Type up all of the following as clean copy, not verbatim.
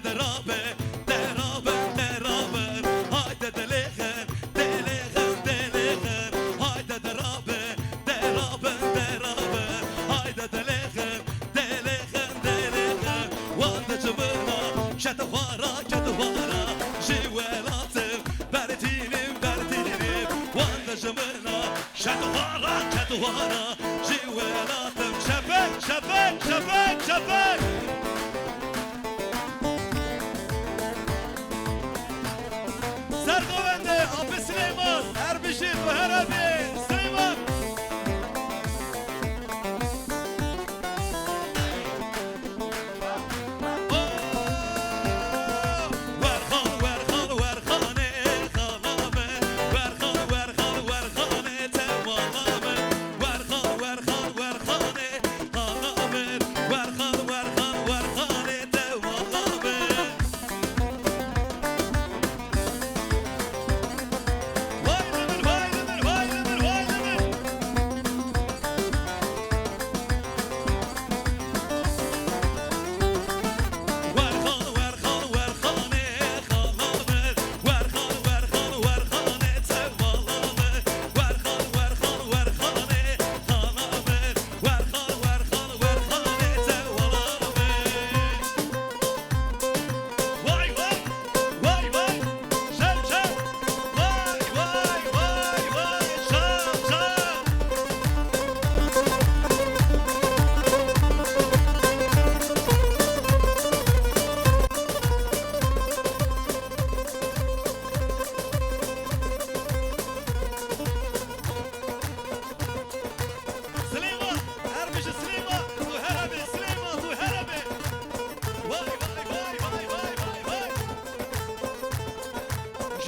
derabe, derabe, derabe. Haydi deliğen, deliğen, deliğen. Haydi derabe, derabe, derabe. Haydi deliğen, deliğen, deliğen. Vanda cıvına, keduvara, keduvara. Jivelatım, berdinim, berdinim. Vanda cıvına, keduvara, keduvara. Jivelatım, şefek, şefek, şefek, şefek. Sergovende, Abi Süleyman, Erbişir, Öher abi, Süleyman. Verhan, verhan, verhane, haname. Verhan, verhan, verhane, tevalame. Verhan, verhan, verhane, haname. Verhan, verhan, verhane, tevalame. Vay demir, vay demir, vay demir, vay demir. Verhan, verhan, verhane, haname. Verhan, verhan, verhane, tevalame. Verhan, verhan, verhane, haname. Verhan, verhan, verhane, tevalame. Vay vay, vay vay, şer şer. Vay vay vay vay, şer şer. Süleyman, Erbişi Süleyman, Zuher abi, Süleyman, Zuher abi. Vay vay vay vay vay vay vay.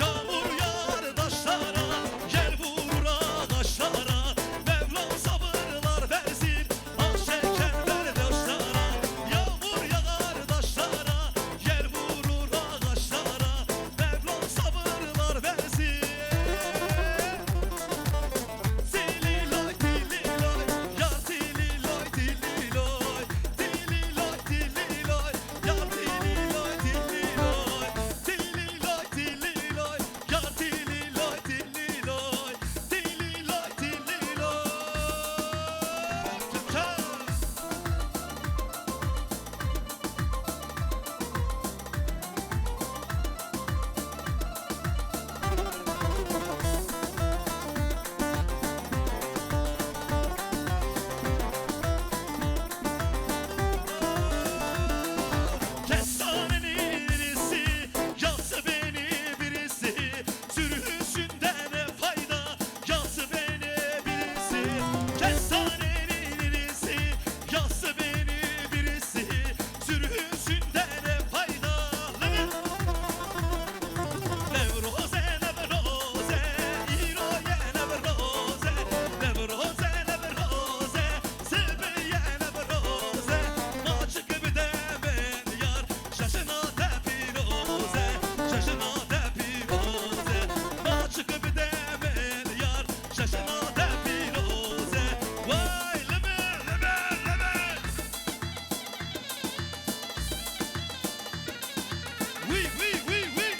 Yağmur yağar daşlara, yel vurur ağaçlara. Mevlam sabırlar versin, ah şekerler daşlara. Yağmur yağar daşlara, yel vurur ağaçlara. Mevlam sabırlar versin. Tililoy, tililoy, yar tililoy, tililoy. Tililoy, tililoy, yar tililoy, tililoy. Tililoy, tililoy, yar tililoy, tililoy. Tililoy, tililoy. Çal. Kestanenin birisi, yası beni birisi. Sürüsünden ne fayda, yası beni birisi. Kestanenin birisi, yası beni birisi. Sürüsünden ne fayda. Nevroze, nevroze, İroye nevroze. Nevroze, nevroze, Sibirye nevroze. Maçık bir demen yar, şaşına tepiroze. Şaşına tepiroze. Maçık bir demen yar, şaşına tepiroze. Vay lebe, lebe, lebe. Oui, oui, oui, oui.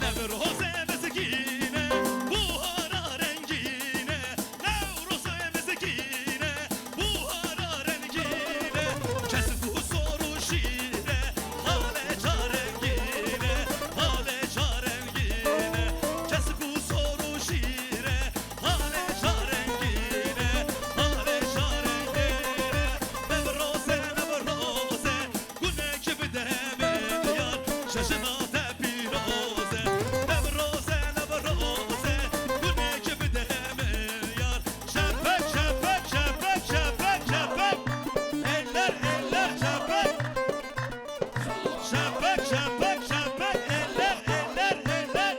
Nevroze mezgine, buhara rengine. Nevroze mezgine, buhara rengine. Kesbu soru şire, hale carengine. Hale carengine. Kesbu soru şire, hale carengine. Hale carengine. Nevroze, nevroze, güne gibi demin yar, şaşına tepiroze. Nevroze, nevroze, güne gibi demin yar. Şefek, şefek, şefek, şefek, şefek. Eller, eller, şefek. Şefek, şefek, şefek. Eller, eller, eller.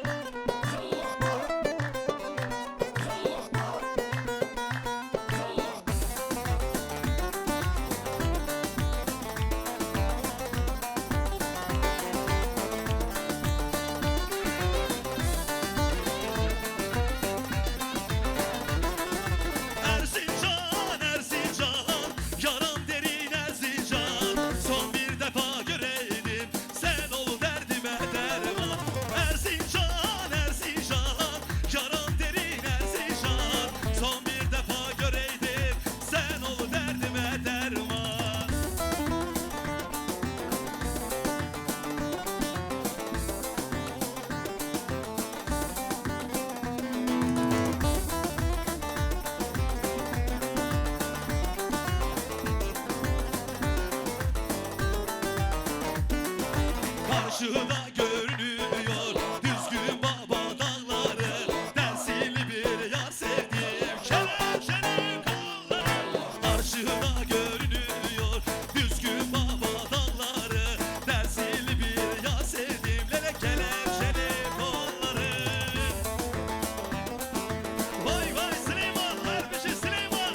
Karşıda görünüyor düzgün baba dağları, Dersili bir yar sevdim kelepçeli kolları. Karşıda görünüyor düzgün baba dağları, Dersili bir yar sevdim lele kelepçeli kolları. Vay vay Süleyman, Harbici Süleyman.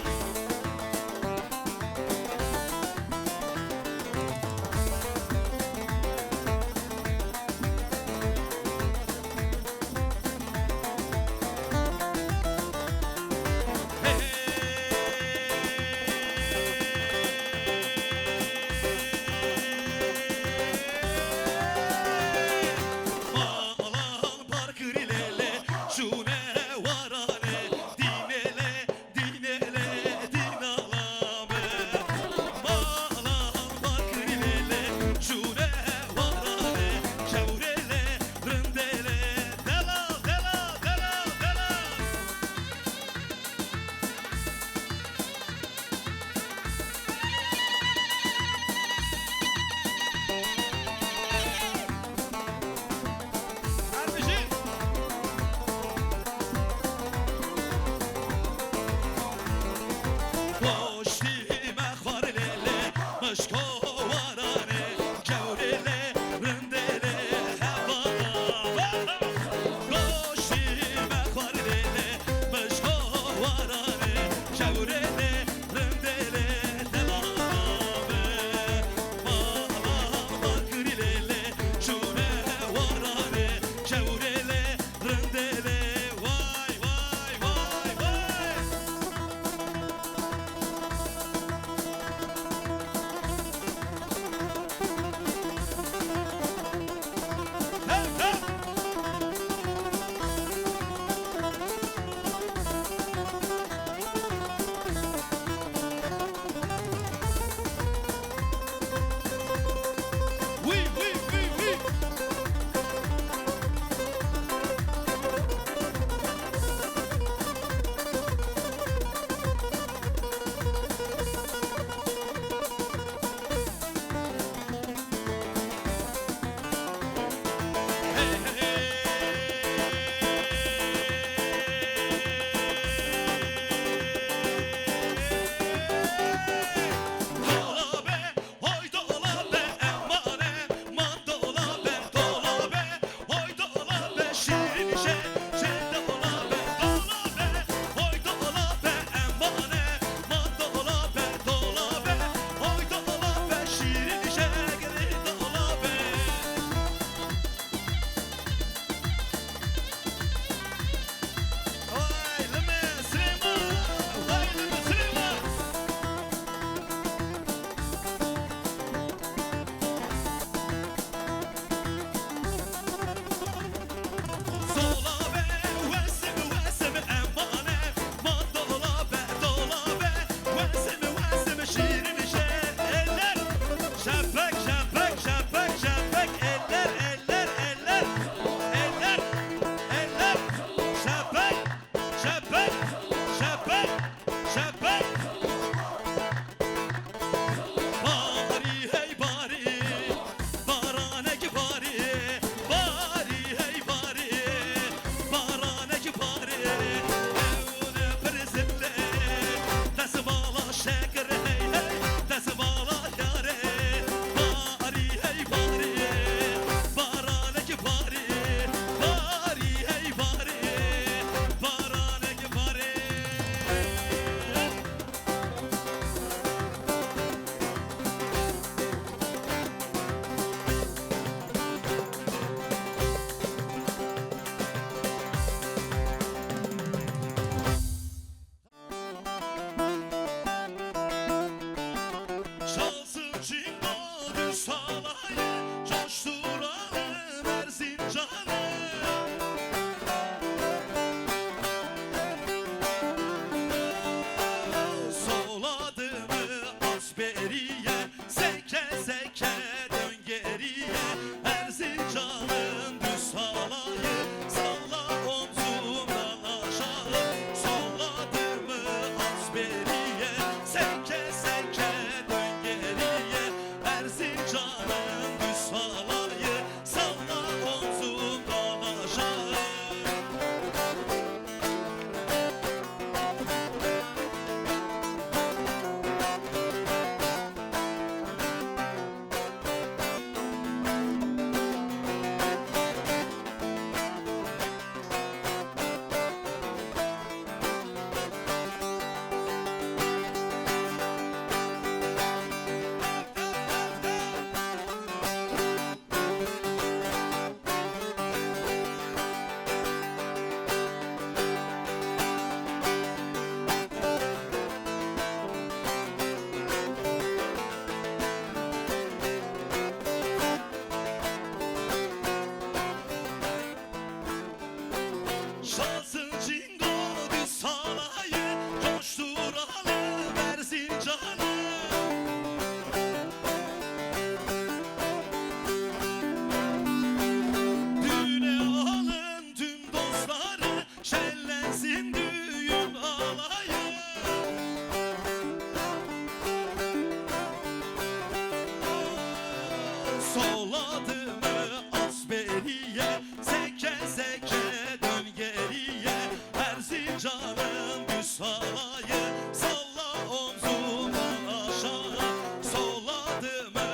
Soladı mı at beriye, seke seke dön geriye. Erzincan'ın düz halayı, salla omzundan aşağı. Soladı mı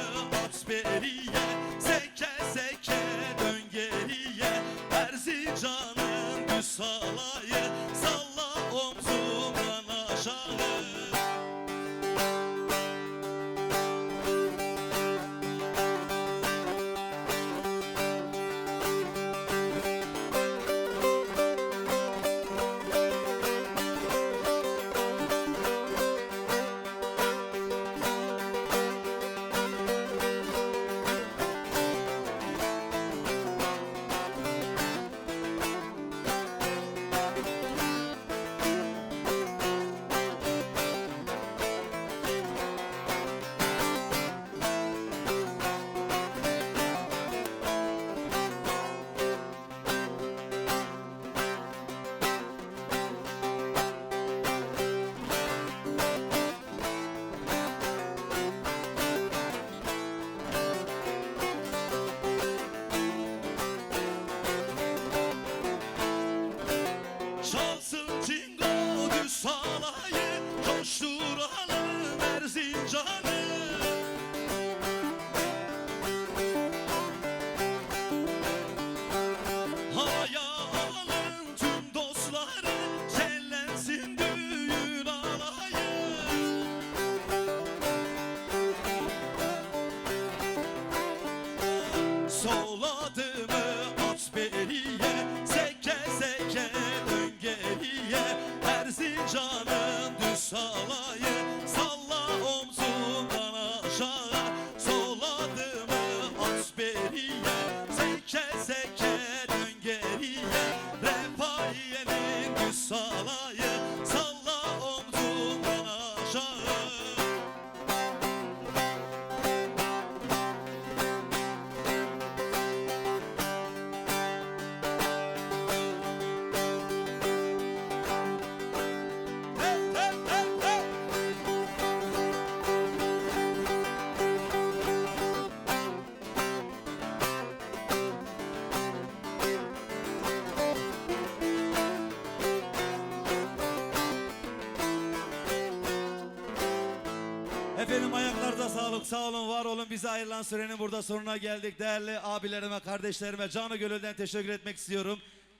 at beriye, seke seke dön geriye. Erzincan'ın düz halayı, salla omzundan aşağı. Çalsın cingo düz halayı, coşturalım Erzincan'ı. Havaya alın tüm dostları, şenlensin düğün alayı. Soladı mı at beriye, seke seke dön geriye. Erzincan'ın düz halayı, salla omzundan aşağı. Soladı mı at beriye, seke seke dön geriye. Refahiye'nin düz halayı, salla omzundan aşağı. Hey, hey, hey, hey. Efendim ayaklarda sağlık, sağ olun, var olun. Bize ayrılan sürenin burada sonuna geldik. Değerli abilerime, kardeşlerime canı gönülden teşekkür etmek istiyorum.